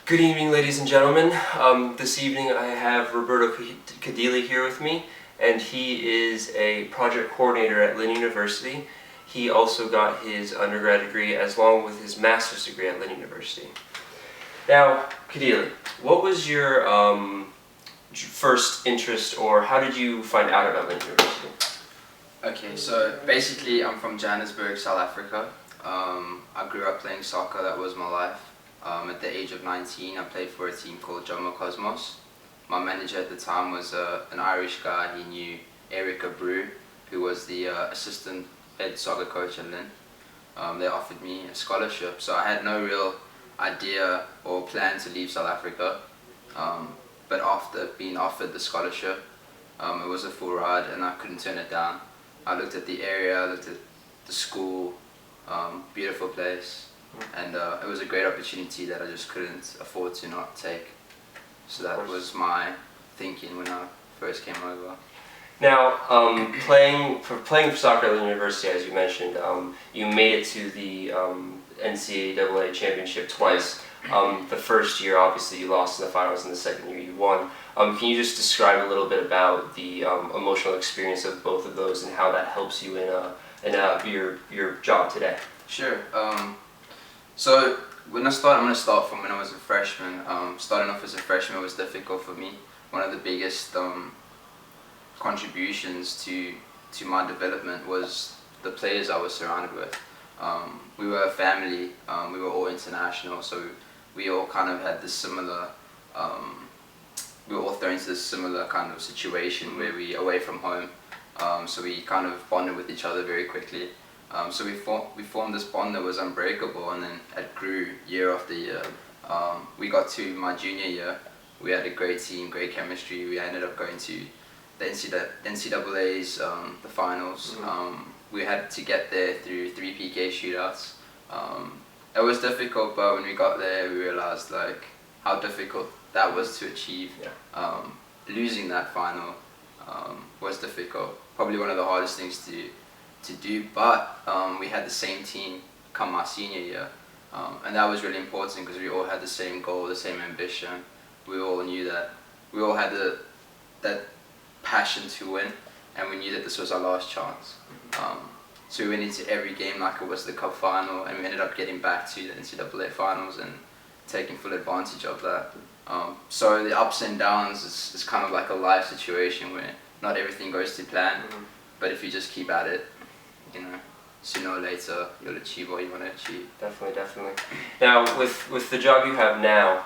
Good evening, ladies and gentlemen. This evening I have Roberto Cadilhe here with me, and he is a project coordinator at Lynn University. He also got his undergrad degree as long with his master's degree at Lynn University. Now, Cadilhe, what was your first interest, or how did you find out about Lynn University? Okay, so basically I'm from Johannesburg, South Africa. I grew up playing soccer, that was my life. At the age of 19, I played for a team called Jomo Cosmos. My manager at the time was an Irish guy. He knew Erica Brew, who was the assistant head soccer coach at Lynn. They offered me a scholarship, so I had no real idea or plan to leave South Africa. But after being offered the scholarship, it was a full ride and I couldn't turn it down. I looked at the area, I looked at the school, beautiful place. And it was a great opportunity that I just couldn't afford to not take. So that was my thinking when I first came over. Now, playing for soccer at the university, as you mentioned, you made it to the NCAA championship twice. The first year, obviously, you lost in the finals, and the second year, you won. Can you just describe a little bit about the emotional experience of both of those and how that helps you in your job today? Sure. So I'm going to start from when I was a freshman. Starting off as a freshman was difficult for me. One of the biggest contributions to my development was the players I was surrounded with. We were a family, we were all international, so we all kind of had this similar, we were all thrown into this similar kind of situation where we away from home, so we kind of bonded with each other very quickly. So we formed this bond that was unbreakable, and then it grew year after year. We got to my junior year, we had a great team, great chemistry. We ended up going to the NCAA's, the finals. We had to get there through 3 PK shootouts. It was difficult, but when we got there, we realized like how difficult that was to achieve. Yeah. Losing that final was difficult. Probably one of the hardest things to do, but we had the same team come my senior year, and that was really important because we all had the same goal, the same ambition. We all knew that we all had that passion to win, and we knew that this was our last chance. So we went into every game like it was the cup final, and we ended up getting back to the NCAA finals and taking full advantage of that. So the ups and downs is kind of like a life situation where not everything goes to plan, but if you just keep at it, you know, sooner or later you'll achieve what you want to achieve. Definitely. Now, with the job you have now,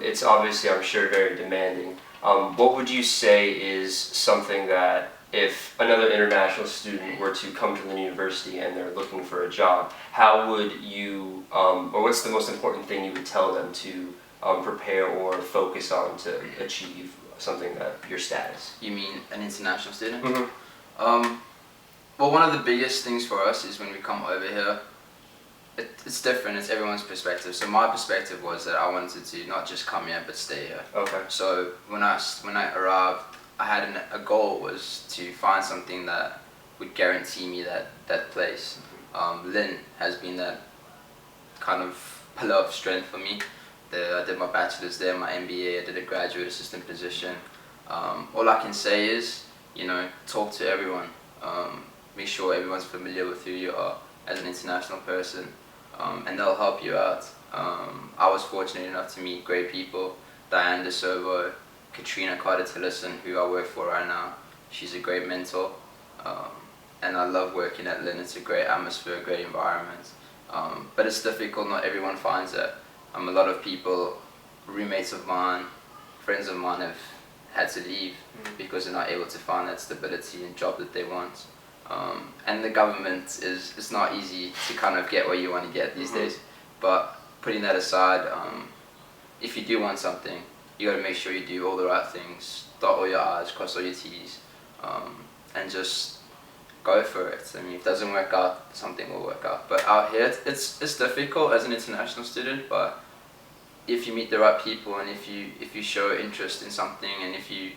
it's obviously, I'm sure, very demanding. What would you say is something that if another international student were to come to the university and they're looking for a job, how would you, or what's the most important thing you would tell them to prepare or focus on to achieve something that your status? You mean an international student? Well, one of the biggest things for us is when we come over here, it's different, it's everyone's perspective. So my perspective was that I wanted to not just come here, but stay here. Okay. So when I arrived, I had a goal was to find something that would guarantee me that place. Lynn has been that kind of pillar of strength for me. I did my bachelor's there, my MBA, I did a graduate assistant position. All I can say is, you know, talk to everyone. Make sure everyone's familiar with who you are as an international person, and they'll help you out. I was fortunate enough to meet great people. Diane DeServo, Katrina Carter-Tillison, who I work for right now. She's a great mentor, and I love working at Lynn. It's a great atmosphere, a great environment, but it's difficult, not everyone finds it. A lot of people, roommates of mine, friends of mine have had to leave because they're not able to find that stability and job that they want. And the government it's not easy to kind of get what you want to get these days. But putting that aside, if you do want something, you got to make sure you do all the right things, dot all your I's, cross all your T's, and just go for it. I mean, if it doesn't work out, something will work out. But out here, it's difficult as an international student, but if you meet the right people and if you show interest in something and if you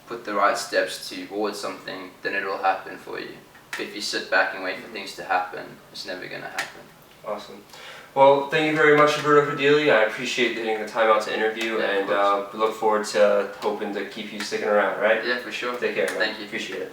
put the right steps towards something, then it will happen for you. But if you sit back and wait for things to happen, it's never going to happen. Awesome. Well, thank you very much, Roberto Cadilhe. I appreciate getting the time out to interview, and we look forward to hoping to keep you sticking around, right? Yeah, for sure. Take care, man. Thank you. Appreciate it.